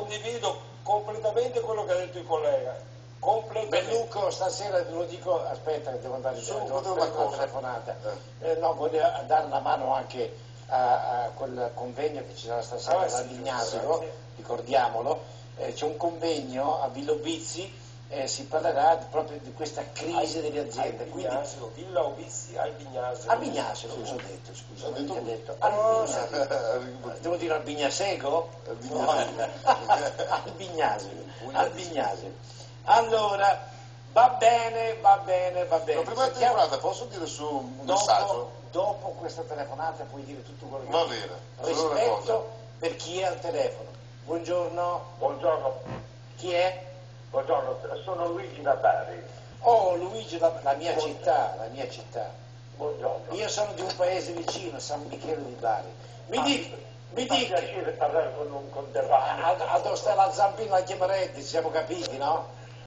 condivido completamente quello che ha detto il collega. Completamente. Bellucco, stasera te lo dico, aspetta che devo andare Solo devo una fare una cosa. telefonata. No, voglio dare una mano anche a quel convegno che ci sarà stasera a Vignasolo, ricordiamolo. C'è un convegno a Villobizzi, si parlerà proprio di questa crisi delle aziende. Villa Obizzi al Vignasolo. Al Vignasolo, cosa ho detto? Scusa, non ti ho detto. Devo dire al Vignasego? Al Vignasolo. Al Vignasolo. Allora, va bene. Ma prima di telefonata posso dire su un messaggio? Dopo questa telefonata puoi dire tutto quello che Va vuoi. bene. Rispetto per chi è al telefono. Buongiorno. Buongiorno, Chi è? buongiorno, sono Luigi da Bari. Oh, Luigi, la mia città. Buongiorno. Io sono di un paese vicino, San Michele di Bari. Mi fa dica. piacere parlare con un conterraneo. Ad Ostella Zampino la chiamerebbe, ci siamo capiti, no?